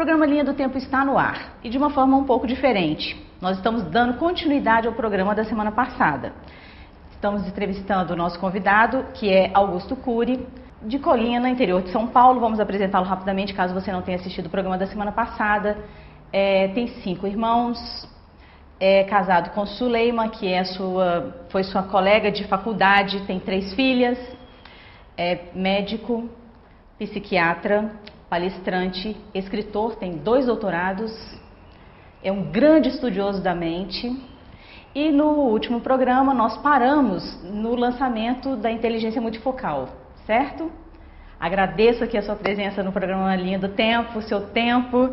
programa Linha do Tempo está no ar e de uma forma um pouco diferente. Nós estamos dando continuidade ao programa da semana passada. Estamos entrevistando o nosso convidado, que é Augusto Cury, de Colina, interior de São Paulo. Vamos apresentá-lo rapidamente, caso você não tenha assistido o programa da semana passada. Tem 5 irmãos, é casado com Suleima, que foi sua colega de faculdade, tem 3 filhas, é médico, psiquiatra, palestrante, escritor, tem 2 doutorados, é um grande estudioso da mente. E no último programa nós paramos no lançamento da inteligência multifocal, certo? Agradeço aqui a sua presença no programa Linha do Tempo, o seu tempo,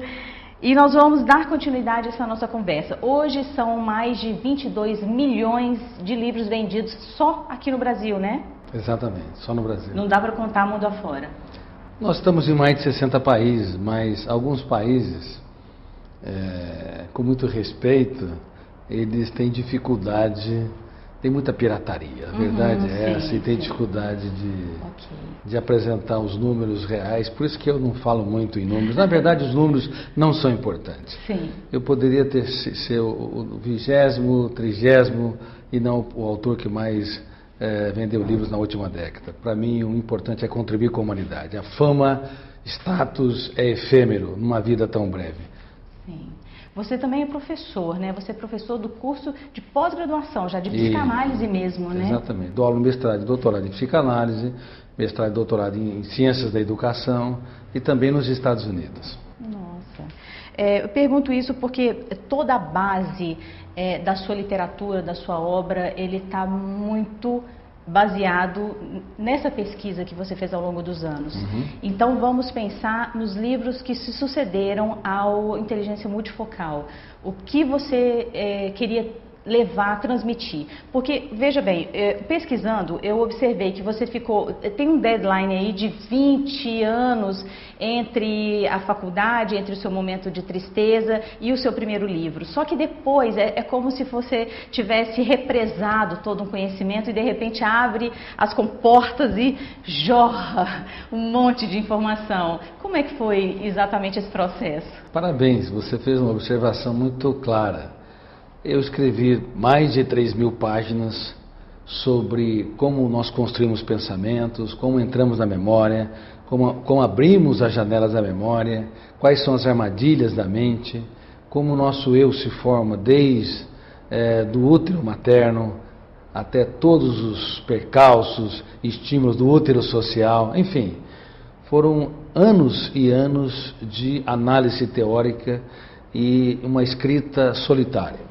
e nós vamos dar continuidade a essa nossa conversa. Hoje são mais de 22 milhões de livros vendidos só aqui no Brasil, né? Exatamente, só no Brasil. Não dá para contar mundo afora. Nós estamos em mais de 60 países, mas alguns países, com muito respeito, eles têm dificuldade, tem muita pirataria, a verdade é essa, e tem dificuldade de apresentar os números reais, por isso que eu não falo muito em números. Na verdade, os números não são importantes. Sim. Eu poderia ser o 20º, 30º e não o autor que mais vendeu livros na última década. Para mim, o importante é contribuir com a humanidade. A fama, status é efêmero numa vida tão breve. Sim. Você também é professor, né? Você é professor do curso de pós-graduação, já de psicanálise mesmo, né? Exatamente. Dou aula no mestrado e doutorado em psicanálise, mestrado e doutorado em ciências da educação e também nos Estados Unidos. Nossa. Eu pergunto isso porque toda a base da sua literatura, da sua obra, ele está muito baseado nessa pesquisa que você fez ao longo dos anos. Então vamos pensar nos livros que se sucederam ao Inteligência Multifocal. O que você queria levar, transmitir? Porque, veja bem, pesquisando, eu observei que você tem um deadline aí de 20 anos entre a faculdade, entre o seu momento de tristeza e o seu primeiro livro. Só que depois é como se você tivesse represado todo um conhecimento e de repente abre as comportas e jorra um monte de informação. Como é que foi exatamente esse processo? Parabéns, você fez uma observação muito clara. Eu escrevi mais de 3.000 páginas sobre como nós construímos pensamentos, como entramos na memória, como abrimos as janelas da memória, quais são as armadilhas da mente, como o nosso eu se forma desde do útero materno até todos os percalços, estímulos do útero social, enfim. Foram anos e anos de análise teórica e uma escrita solitária.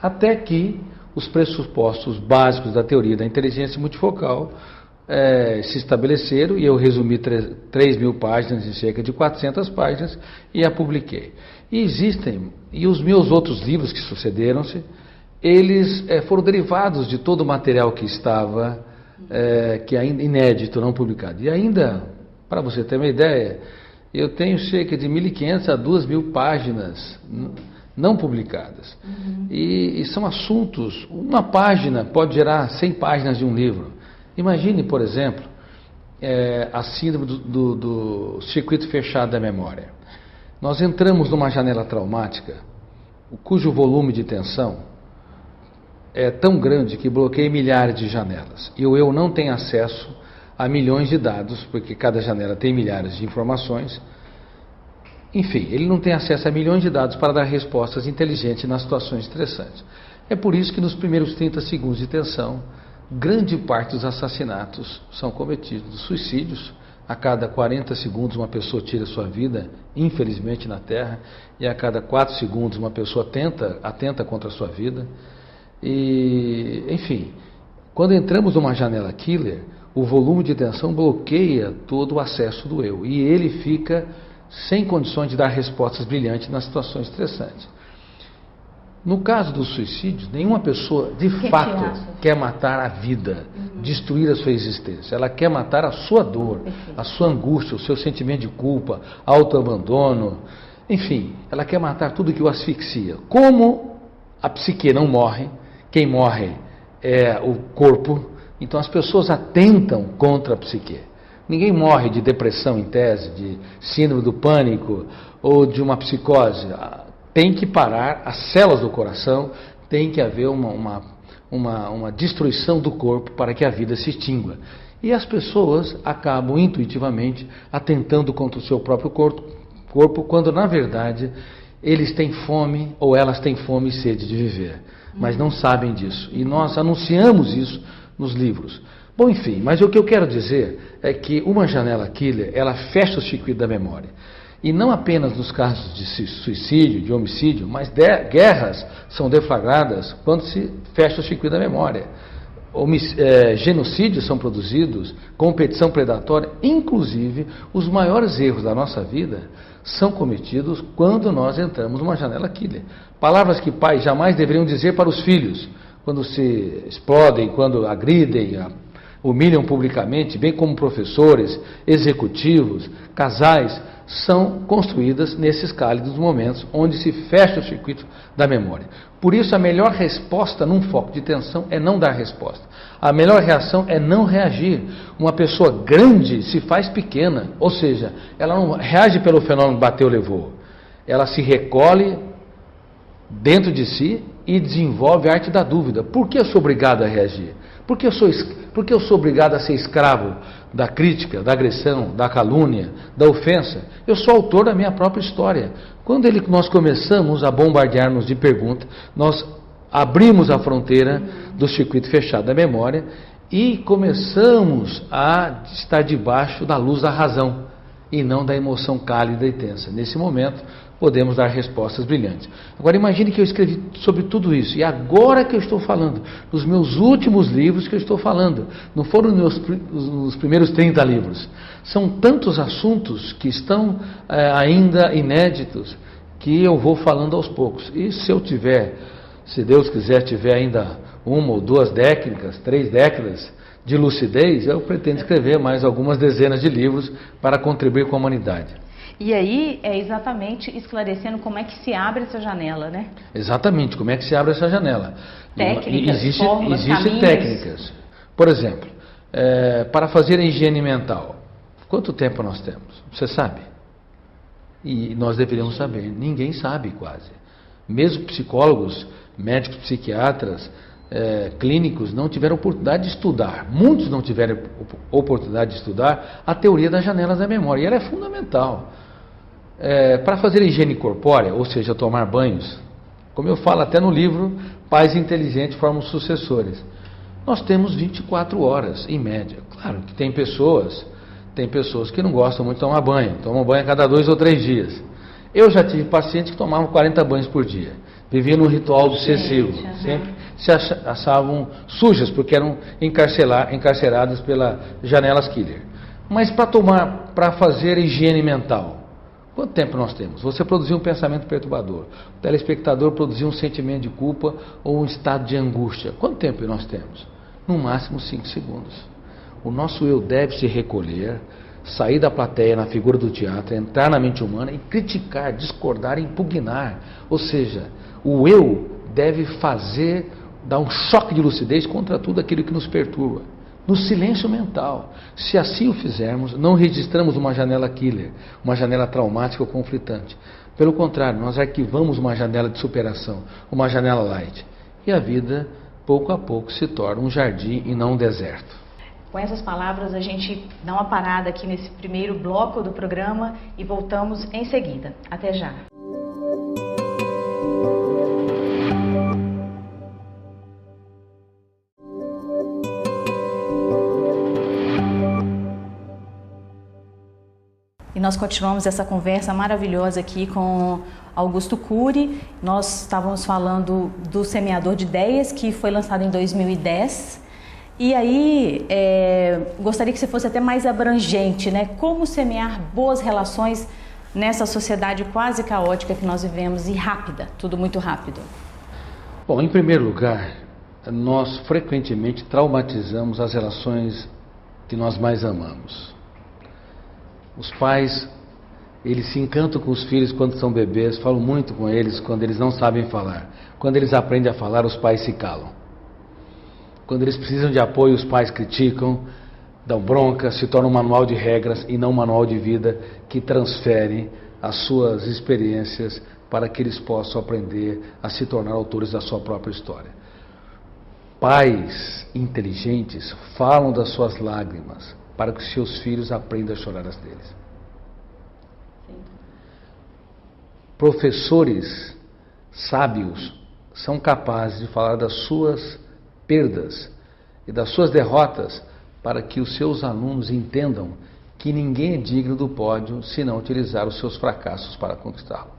Até que os pressupostos básicos da teoria da inteligência multifocal se estabeleceram e eu resumi 3.000 páginas em cerca de 400 páginas e a publiquei. E os meus outros livros que sucederam-se, eles foram derivados de todo o material que estava, que ainda inédito, não publicado. E ainda, para você ter uma ideia, eu tenho cerca de 1.500 a 2.000 páginas não publicadas. E são assuntos, uma página pode gerar 100 páginas de um livro. Imagine, por exemplo, a síndrome do circuito fechado da memória. Nós entramos numa janela traumática, cujo volume de tensão é tão grande que bloqueia milhares de janelas. E o eu não tem acesso a milhões de dados, porque cada janela tem milhares de informações. Enfim, ele não tem acesso a milhões de dados para dar respostas inteligentes nas situações estressantes. É por isso que nos primeiros 30 segundos de tensão, grande parte dos assassinatos são cometidos. Suicídios, a cada 40 segundos uma pessoa tira sua vida, infelizmente na Terra, e a cada 4 segundos uma pessoa atenta contra a sua vida. E, enfim, quando entramos numa janela killer, o volume de tensão bloqueia todo o acesso do eu, e ele fica sem condições de dar respostas brilhantes nas situações estressantes. No caso dos suicídios, nenhuma pessoa de fato quer matar a vida, destruir a sua existência. Ela quer matar a sua dor, a sua angústia, o seu sentimento de culpa, autoabandono, enfim, ela quer matar tudo que o asfixia. Como a psique não morre, quem morre é o corpo, então as pessoas atentam contra a psique. Ninguém morre de depressão em tese, de síndrome do pânico ou de uma psicose. Tem que parar as células do coração, tem que haver uma destruição do corpo para que a vida se extingua. E as pessoas acabam intuitivamente atentando contra o seu próprio corpo, quando na verdade eles têm fome ou elas têm fome e sede de viver, mas não sabem disso. E nós anunciamos isso nos livros. Bom, enfim, mas o que eu quero dizer é que uma janela killer, ela fecha o circuito da memória. E não apenas nos casos de suicídio, de homicídio, mas guerras são deflagradas quando se fecha o circuito da memória. Genocídios são produzidos, competição predatória, inclusive os maiores erros da nossa vida são cometidos quando nós entramos numa janela killer. Palavras que pais jamais deveriam dizer para os filhos, quando se explodem, quando agridem, humilham publicamente, bem como professores, executivos, casais, são construídas nesses cálidos momentos onde se fecha o circuito da memória. Por isso, a melhor resposta num foco de tensão é não dar resposta. A melhor reação é não reagir. Uma pessoa grande se faz pequena, ou seja, ela não reage pelo fenômeno bateu, levou. Ela se recolhe dentro de si e desenvolve a arte da dúvida. Por que eu sou obrigado a reagir? Por que eu sou obrigado a ser escravo da crítica, da agressão, da calúnia, da ofensa? Eu sou autor da minha própria história. Quando nós começamos a bombardear-nos de perguntas, nós abrimos a fronteira do circuito fechado da memória e começamos a estar debaixo da luz da razão e não da emoção cálida e tensa. Nesse momento, podemos dar respostas brilhantes. Agora imagine que eu escrevi sobre tudo isso, e agora que eu estou falando, nos meus últimos livros que eu estou falando, não foram nos primeiros 30 livros, são tantos assuntos que estão ainda inéditos, que eu vou falando aos poucos, e se eu tiver, se Deus quiser, tiver ainda 1 ou 2 décadas, 3 décadas de lucidez, eu pretendo escrever mais algumas dezenas de livros para contribuir com a humanidade. E aí é exatamente esclarecendo como é que se abre essa janela, né? Exatamente, como é que se abre essa janela. Técnicas, Existem técnicas. Por exemplo, para fazer a higiene mental, quanto tempo nós temos? Você sabe? E nós deveríamos saber. Ninguém sabe quase. Mesmo psicólogos, médicos, psiquiatras, clínicos não tiveram oportunidade de estudar. Muitos não tiveram oportunidade de estudar a teoria das janelas da memória. E ela é fundamental. Para fazer higiene corpórea, ou seja, tomar banhos, como eu falo até no livro, Pais Inteligentes Formam Sucessores, nós temos 24 horas em média. Claro que tem pessoas que não gostam muito de tomar banho, tomam banho a cada 2 ou 3 dias. Eu já tive pacientes que tomavam 40 banhos por dia, viviam num ritual obsessivo, sempre se achavam sujas porque eram encarceradas pelas janelas killer. Mas para fazer higiene mental, quanto tempo nós temos? Você produziu um pensamento perturbador, o telespectador produziu um sentimento de culpa ou um estado de angústia. Quanto tempo nós temos? No máximo 5 segundos. O nosso eu deve se recolher, sair da plateia na figura do teatro, entrar na mente humana e criticar, discordar, impugnar. Ou seja, o eu deve dar um choque de lucidez contra tudo aquilo que nos perturba. No silêncio mental. Se assim o fizermos, não registramos uma janela killer, uma janela traumática ou conflitante. Pelo contrário, nós arquivamos uma janela de superação, uma janela light. E a vida, pouco a pouco, se torna um jardim e não um deserto. Com essas palavras, a gente dá uma parada aqui nesse primeiro bloco do programa e voltamos em seguida. Até já! E nós continuamos essa conversa maravilhosa aqui com Augusto Cury. Nós estávamos falando do Semeador de Ideias, que foi lançado em 2010. E aí, gostaria que você fosse até mais abrangente, né? Como semear boas relações nessa sociedade quase caótica que nós vivemos e rápida, tudo muito rápido. Bom, em primeiro lugar, nós frequentemente traumatizamos as relações que nós mais amamos. Os pais, eles se encantam com os filhos quando são bebês, falam muito com eles quando eles não sabem falar. Quando eles aprendem a falar, os pais se calam. Quando eles precisam de apoio, os pais criticam, dão bronca, se torna um manual de regras e não um manual de vida que transfere as suas experiências para que eles possam aprender a se tornar autores da sua própria história. Pais inteligentes falam das suas lágrimas para que seus filhos aprendam a chorar as deles. Professores sábios são capazes de falar das suas perdas e das suas derrotas para que os seus alunos entendam que ninguém é digno do pódio se não utilizar os seus fracassos para conquistá-lo.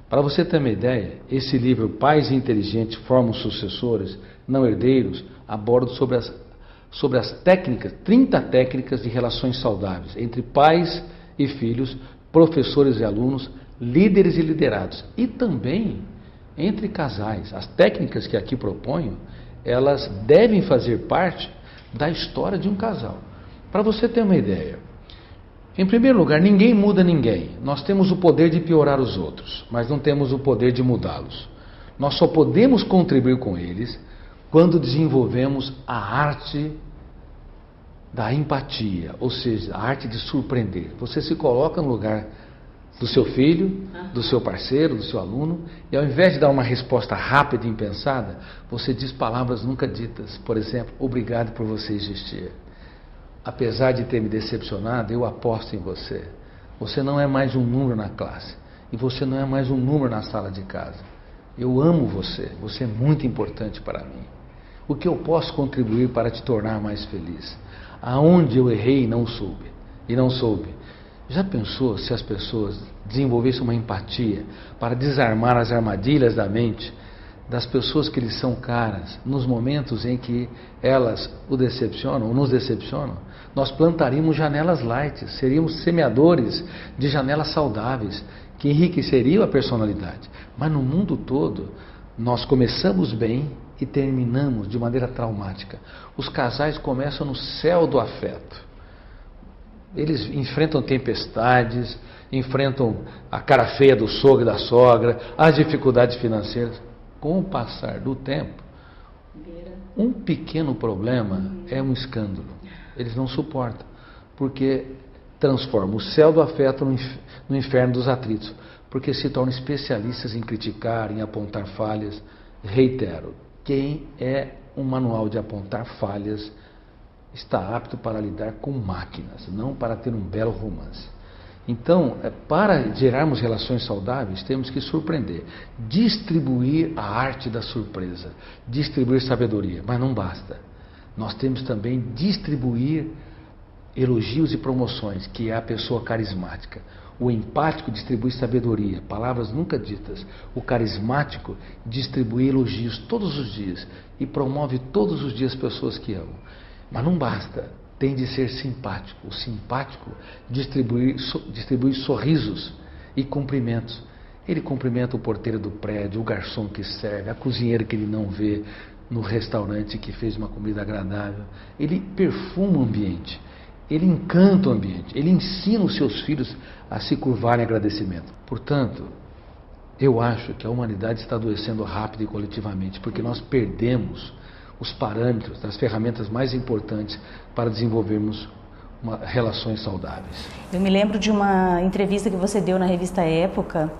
Para você ter uma ideia, esse livro Pais Inteligentes Formam Sucessores, Não Herdeiros, aborda sobre as técnicas, 30 técnicas de relações saudáveis entre pais e filhos, professores e alunos, líderes e liderados, e também entre casais. As técnicas que aqui proponho, elas devem fazer parte da história de um casal. Para você ter uma ideia, em primeiro lugar, ninguém muda ninguém. Nós temos o poder de piorar os outros, mas não temos o poder de mudá-los. Nós só podemos contribuir com eles quando desenvolvemos a arte da empatia, ou seja, a arte de surpreender. Você se coloca no lugar do seu filho, do seu parceiro, do seu aluno, e ao invés de dar uma resposta rápida e impensada, você diz palavras nunca ditas. Por exemplo, obrigado por você existir. Apesar de ter me decepcionado, eu aposto em você. Você não é mais um número na classe, e você não é mais um número na sala de casa. Eu amo você, você é muito importante para mim. O que eu posso contribuir para te tornar mais feliz? Aonde eu errei e não soube. Já pensou se as pessoas desenvolvessem uma empatia para desarmar as armadilhas da mente das pessoas que lhes são caras, nos momentos em que elas o decepcionam ou nos decepcionam? Nós plantaríamos janelas light, seríamos semeadores de janelas saudáveis, que enriqueceriam a personalidade. Mas no mundo todo, nós começamos bem e terminamos de maneira traumática. Os casais começam no céu do afeto. Eles enfrentam tempestades, enfrentam a cara feia do sogro e da sogra, as dificuldades financeiras. Com o passar do tempo, um pequeno problema é um escândalo. Eles não suportam, porque transformam o céu do afeto no inferno dos atritos, porque se tornam especialistas em criticar, em apontar falhas. Reitero, quem é um manual de apontar falhas está apto para lidar com máquinas, não para ter um belo romance. Então, para gerarmos relações saudáveis, temos que surpreender, distribuir a arte da surpresa, distribuir sabedoria, mas não basta. Nós temos também distribuir elogios e promoções, que é a pessoa carismática. O empático distribui sabedoria, palavras nunca ditas. O carismático distribui elogios todos os dias e promove todos os dias pessoas que amam. Mas não basta, tem de ser simpático. O simpático distribui sorrisos e cumprimentos. Ele cumprimenta o porteiro do prédio, o garçom que serve, a cozinheira que ele não vê no restaurante que fez uma comida agradável. Ele perfuma o ambiente, ele encanta o ambiente, ele ensina os seus filhos a se curvarem em agradecimento. Portanto, eu acho que a humanidade está adoecendo rápido e coletivamente, porque nós perdemos os parâmetros das ferramentas mais importantes para desenvolvermos relações saudáveis. Eu me lembro de uma entrevista que você deu na revista Época,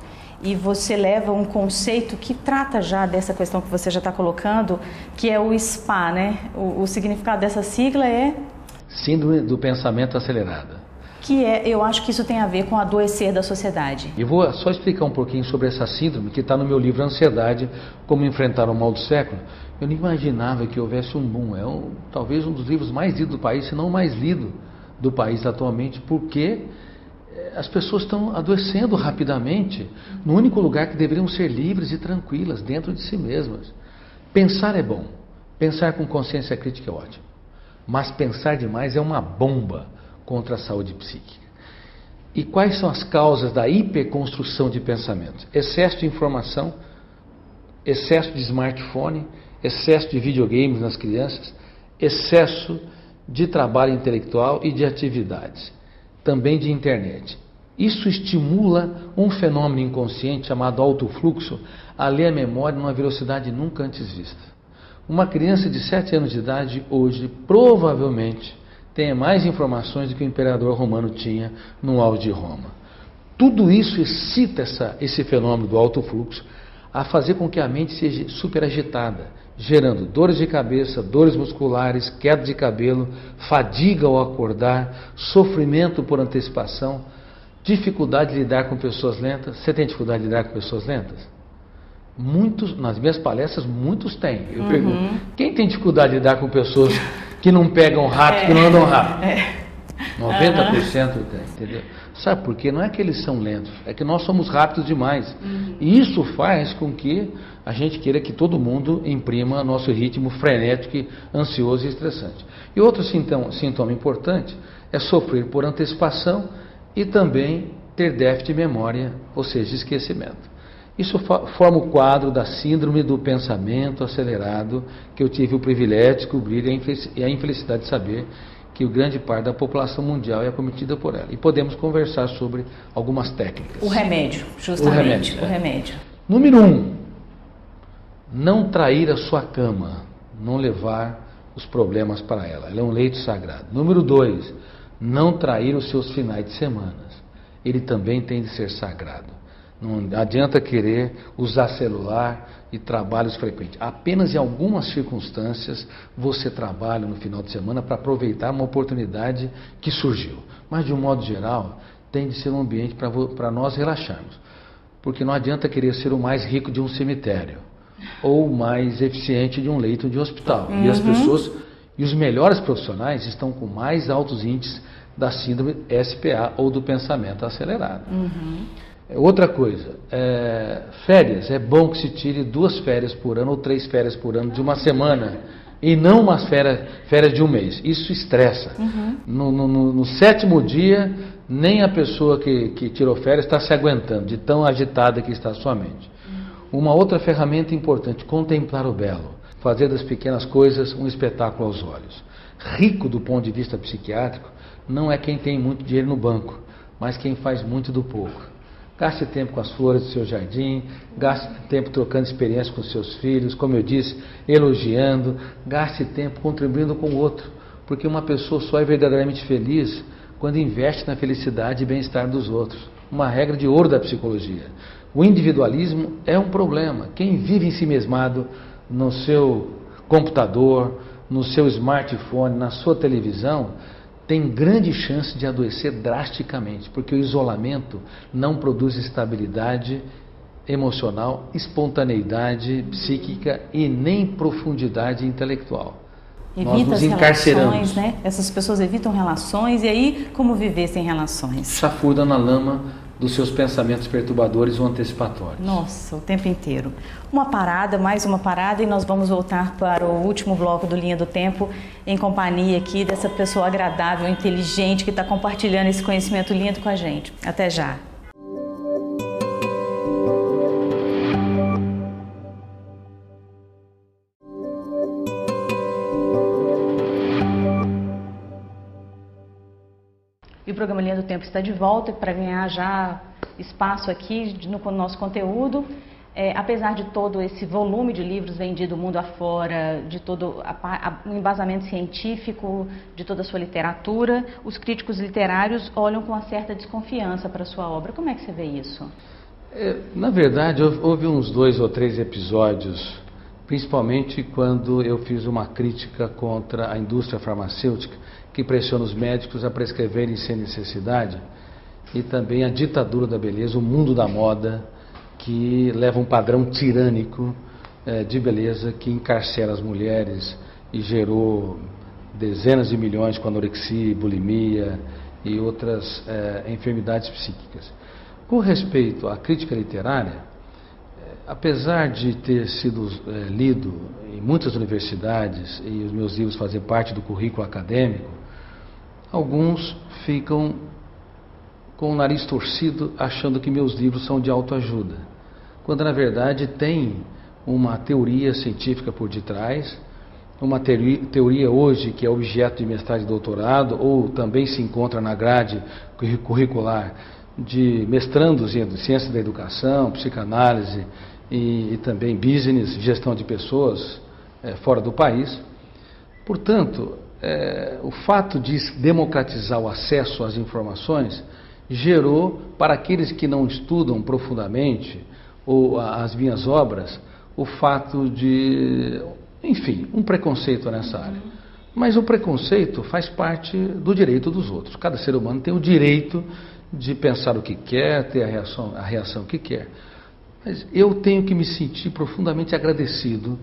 e você leva um conceito que trata já dessa questão que você já está colocando, que é o SPA, né? O significado dessa sigla é? Síndrome do pensamento acelerado. Que é, eu acho que isso tem a ver com o adoecer da sociedade. E vou só explicar um pouquinho sobre essa síndrome, que está no meu livro Ansiedade, Como Enfrentar o Mal do Século. Eu não imaginava que houvesse um boom. Talvez um dos livros mais lidos do país, se não o mais lido do país atualmente, porque as pessoas estão adoecendo rapidamente no único lugar que deveriam ser livres e tranquilas, dentro de si mesmas. Pensar é bom, pensar com consciência crítica é ótimo, mas pensar demais é uma bomba contra a saúde psíquica. E quais são as causas da hiperconstrução de pensamentos? Excesso de informação, excesso de smartphone, excesso de videogames nas crianças, excesso de trabalho intelectual e de atividades, também de internet. Isso estimula um fenômeno inconsciente chamado alto fluxo, a ler a memória numa velocidade nunca antes vista. Uma criança de 7 anos de idade hoje provavelmente tenha mais informações do que o imperador romano tinha no auge de Roma. Tudo isso excita esse fenômeno do alto fluxo a fazer com que a mente seja superagitada, gerando dores de cabeça, dores musculares, queda de cabelo, fadiga ao acordar, sofrimento por antecipação, dificuldade de lidar com pessoas lentas. Você tem dificuldade de lidar com pessoas lentas? Muitos, nas minhas palestras, muitos têm. Eu pergunto, quem tem dificuldade de lidar com pessoas que não pegam rápido, que não andam rápido? 90% tem, entendeu? Sabe por quê? Não é que eles são lentos, é que nós somos rápidos demais. E isso faz com que a gente queira que todo mundo imprima nosso ritmo frenético, ansioso e estressante. E outro sintoma importante é sofrer por antecipação e também ter déficit de memória, ou seja, esquecimento. Isso forma o quadro da síndrome do pensamento acelerado, que eu tive o privilégio de descobrir e a infelicidade de saber que grande parte da população mundial é acometida por ela. E podemos conversar sobre algumas técnicas. O remédio, justamente. O remédio. Número 1, não trair a sua cama, não levar os problemas para ela. Ela é um leito sagrado. Número 2, não trair os seus finais de semana. Ele também tem de ser sagrado. Não adianta querer usar celular e trabalhos frequentes. Apenas em algumas circunstâncias você trabalha no final de semana para aproveitar uma oportunidade que surgiu. Mas de um modo geral, tem de ser um ambiente para nós relaxarmos. Porque não adianta querer ser o mais rico de um cemitério ou o mais eficiente de um leito de hospital. E as pessoas, e os melhores profissionais estão com mais altos índices da síndrome SPA ou do pensamento acelerado. Outra coisa, férias, é bom que se tire 2 férias por ano ou 3 férias por ano de uma semana e não umas férias de um mês. Isso estressa. No 7º dia, nem a pessoa que tirou férias está se aguentando, de tão agitada que está a sua mente. Uma outra ferramenta importante, contemplar o belo, fazer das pequenas coisas um espetáculo aos olhos. Rico do ponto de vista psiquiátrico não é quem tem muito dinheiro no banco, mas quem faz muito do pouco. Gaste tempo com as flores do seu jardim, gaste tempo trocando experiências com seus filhos, como eu disse, elogiando, gaste tempo contribuindo com o outro, porque uma pessoa só é verdadeiramente feliz quando investe na felicidade e bem-estar dos outros. Uma regra de ouro da psicologia. O individualismo é um problema. Quem vive ensimesmado no seu computador, no seu smartphone, na sua televisão, tem grande chance de adoecer drasticamente, porque o isolamento não produz estabilidade emocional, espontaneidade psíquica e nem profundidade intelectual. Nós nos encarceramos. Relações, né? Essas pessoas evitam relações, e aí como viver sem relações? Chafurda na lama dos seus pensamentos perturbadores ou antecipatórios. Nossa, o tempo inteiro. Uma parada, mais uma parada, e nós vamos voltar para o último bloco do Linha do Tempo, em companhia aqui dessa pessoa agradável, inteligente, que está compartilhando esse conhecimento lindo com a gente. Até já. E o programa Linha do Tempo está de volta para ganhar já espaço aqui no nosso conteúdo. Apesar de todo esse volume de livros vendido mundo afora, de todo o embasamento científico, de toda a sua literatura, os críticos literários olham com uma certa desconfiança para a sua obra. Como é que você vê isso? Na verdade, houve uns 2 ou 3 episódios, principalmente quando eu fiz uma crítica contra a indústria farmacêutica, que pressiona os médicos a prescreverem sem necessidade, e também a ditadura da beleza, o mundo da moda, que leva um padrão tirânico de beleza que encarcera as mulheres e gerou dezenas de milhões com anorexia, bulimia e outras enfermidades psíquicas. Com respeito à crítica literária, apesar de ter sido lido em muitas universidades e os meus livros fazem parte do currículo acadêmico, alguns ficam com o nariz torcido achando que meus livros são de autoajuda, quando na verdade tem uma teoria científica por detrás, uma teoria hoje que é objeto de mestrado e doutorado, ou também se encontra na grade curricular de mestrandos em ciência da educação, psicanálise e também business, gestão de pessoas fora do país. Portanto, o fato de democratizar o acesso às informações gerou, para aqueles que não estudam profundamente ou as minhas obras, o fato de, enfim, um preconceito nessa área. Mas o preconceito faz parte do direito dos outros. Cada ser humano tem o direito de pensar o que quer, ter a reação que quer. Mas eu tenho que me sentir profundamente agradecido,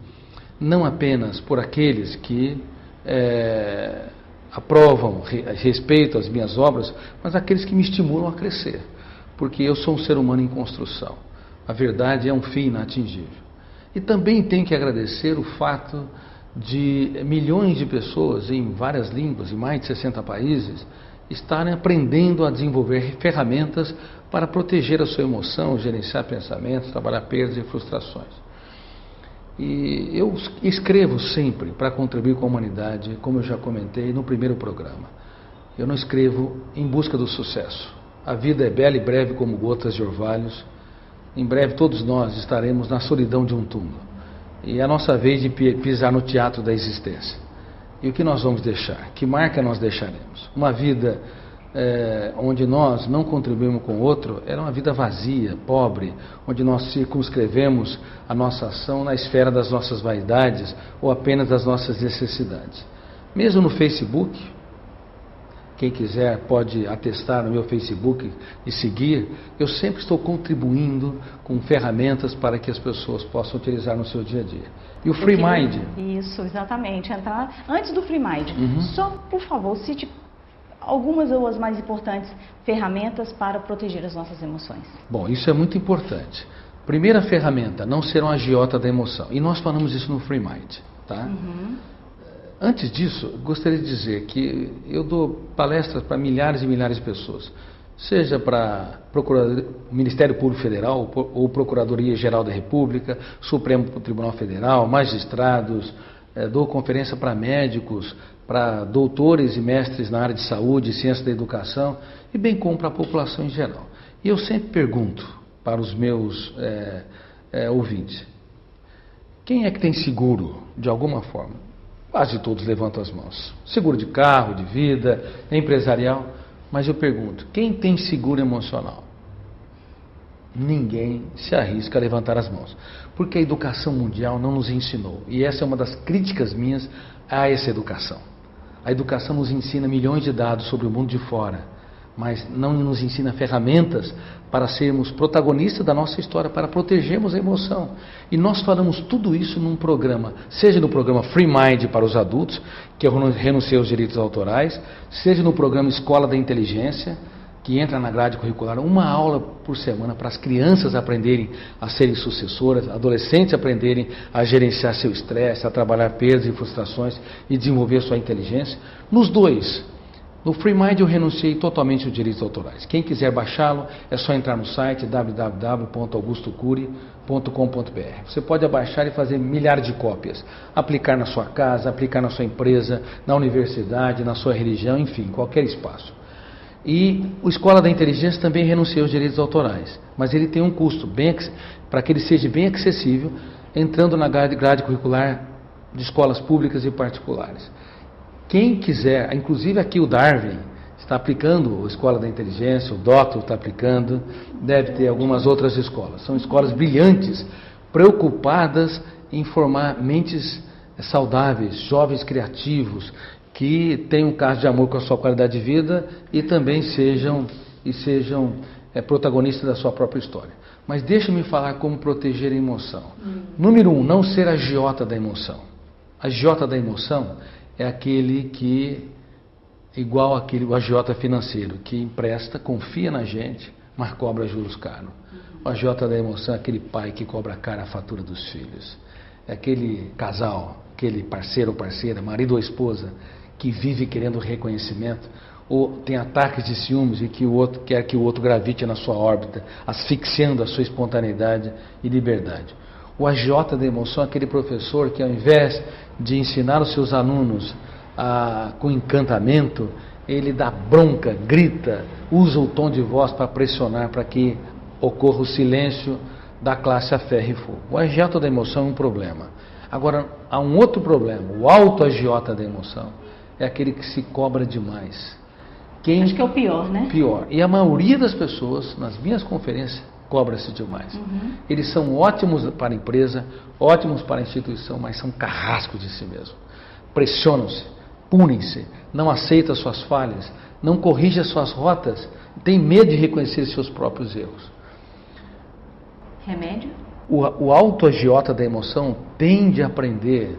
não apenas por aqueles que aprovam, respeitam as minhas obras, mas aqueles que me estimulam a crescer, porque eu sou um ser humano em construção. A verdade é um fim inatingível. E também tenho que agradecer o fato de milhões de pessoas em várias línguas, em mais de 60 países, estarem aprendendo a desenvolver ferramentas para proteger a sua emoção, gerenciar pensamentos, trabalhar perdas e frustrações. E eu escrevo sempre para contribuir com a humanidade, como eu já comentei no primeiro programa. Eu não escrevo em busca do sucesso. A vida é bela e breve como gotas de orvalhos. Em breve todos nós estaremos na solidão de um túmulo. E é a nossa vez de pisar no teatro da existência. E o que nós vamos deixar? Que marca nós deixaremos? Uma vida onde nós não contribuímos com o outro era uma vida vazia, pobre, onde nós circunscrevemos a nossa ação na esfera das nossas vaidades ou apenas das nossas necessidades. Mesmo no Facebook, quem quiser pode atestar no meu Facebook e seguir, eu sempre estou contribuindo com ferramentas para que as pessoas possam utilizar no seu dia a dia. E o Free Mind? Isso, exatamente. Antes do Free Mind, só, por favor, cite algumas ou as mais importantes ferramentas para proteger as nossas emoções. Bom, isso é muito importante. Primeira ferramenta, não ser um agiota da emoção. E nós falamos isso no Free Mind, tá? Antes disso, gostaria de dizer que eu dou palestras para milhares e milhares de pessoas, seja para Ministério Público Federal ou Procuradoria-Geral da República, Supremo Tribunal Federal, magistrados, dou conferência para médicos, para doutores e mestres na área de saúde e ciência da educação, e bem como para a população em geral. E eu sempre pergunto para os meus ouvintes, quem é que tem seguro de alguma forma? Quase todos levantam as mãos. Seguro de carro, de vida, empresarial. Mas eu pergunto, quem tem seguro emocional? Ninguém se arrisca a levantar as mãos. Porque a educação mundial não nos ensinou. E essa é uma das críticas minhas a essa educação. A educação nos ensina milhões de dados sobre o mundo de fora, mas não nos ensina ferramentas para sermos protagonistas da nossa história, para protegermos a emoção. E nós falamos tudo isso num programa, seja no programa Free Mind para os adultos, que eu renunciei aos direitos autorais, seja no programa Escola da Inteligência, que entra na grade curricular, uma aula por semana para as crianças aprenderem a serem sucessoras, adolescentes aprenderem a gerenciar seu estresse, a trabalhar perdas e frustrações e desenvolver sua inteligência. Nos dois, no Free Mind eu renunciei totalmente aos direitos autorais. Quem quiser baixá-lo é só entrar no site www.augustocuri.com.br. Você pode abaixar e fazer milhares de cópias, aplicar na sua casa, aplicar na sua empresa, na universidade, na sua religião, enfim, qualquer espaço. E o Escola da Inteligência também renunciou aos direitos autorais, mas ele tem um custo, para que ele seja bem acessível, entrando na grade curricular de escolas públicas e particulares. Quem quiser, inclusive aqui o Darwin está aplicando a Escola da Inteligência, o Doctor está aplicando, deve ter algumas outras escolas. São escolas brilhantes, preocupadas em formar mentes saudáveis, jovens criativos, que tenham um caso de amor com a sua qualidade de vida e também sejam protagonistas da sua própria história. Mas deixa-me falar como proteger a emoção. Número 1, não ser agiota da emoção. Agiota da emoção é aquele que, igual aquele o agiota financeiro, que empresta, confia na gente, mas cobra juros caros. O agiota da emoção é aquele pai que cobra caro a fatura dos filhos. É aquele casal, aquele parceiro ou parceira, marido ou esposa, que vive querendo reconhecimento, ou tem ataques de ciúmes e que o outro quer que o outro gravite na sua órbita, asfixiando a sua espontaneidade e liberdade. O agiota da emoção é aquele professor que, ao invés de ensinar os seus alunos com encantamento, ele dá bronca, grita, usa o tom de voz para pressionar para que ocorra o silêncio da classe a ferro e fogo. O agiota da emoção é um problema. Agora, há um outro problema, o autoagiota da emoção. é aquele que se cobra demais. Acho que é o pior, né? Pior. E a maioria das pessoas, nas minhas conferências, cobra-se demais. Eles são ótimos para a empresa, ótimos para a instituição, mas são carrascos de si mesmo. Pressionam-se, punem-se, não aceitam as suas falhas, não corrigem as suas rotas, tem medo de reconhecer seus próprios erros. Remédio? O autoagiota da emoção tende a aprender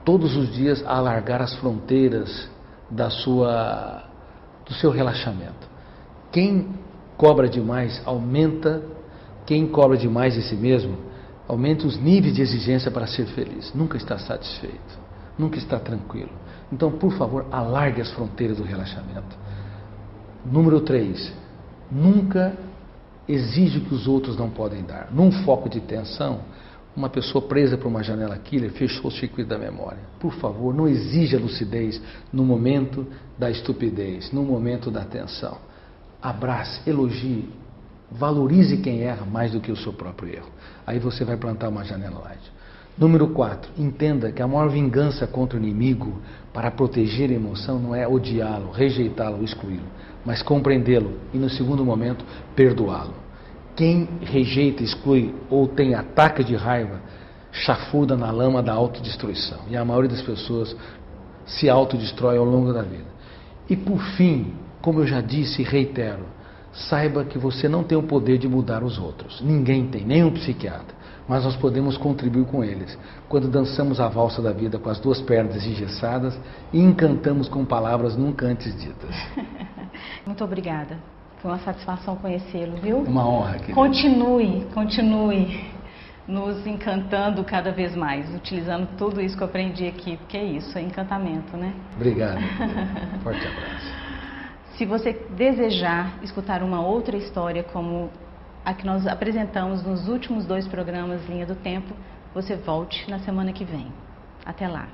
todos os dias a alargar as fronteiras do seu relaxamento. Quem cobra demais aumenta, quem cobra demais de si mesmo, aumenta os níveis de exigência para ser feliz. Nunca está satisfeito, nunca está tranquilo. Então, por favor, alargue as fronteiras do relaxamento. Número 3, nunca exige o que os outros não podem dar. Num foco de tensão, uma pessoa presa por uma janela killer fechou o circuito da memória. Por favor, não exija lucidez no momento da estupidez, no momento da tensão. Abrace, elogie, valorize quem erra mais do que o seu próprio erro. Aí você vai plantar uma janela light. Número 4, entenda que a maior vingança contra o inimigo para proteger a emoção não é odiá-lo, rejeitá-lo, excluí-lo, mas compreendê-lo e no segundo momento perdoá-lo. Quem rejeita, exclui ou tem ataque de raiva, chafurda na lama da autodestruição. E a maioria das pessoas se autodestrói ao longo da vida. E por fim, como eu já disse e reitero, saiba que você não tem o poder de mudar os outros. Ninguém tem, nem um psiquiatra. Mas nós podemos contribuir com eles. Quando dançamos a valsa da vida com as duas pernas engessadas e encantamos com palavras nunca antes ditas. Muito obrigada. Foi uma satisfação conhecê-lo, viu? Uma honra, querida. Continue nos encantando cada vez mais, utilizando tudo isso que eu aprendi aqui, porque é isso, é encantamento, né? Obrigado. Forte abraço. Se você desejar escutar uma outra história como a que nós apresentamos nos últimos 2 programas Linha do Tempo, você volte na semana que vem. Até lá.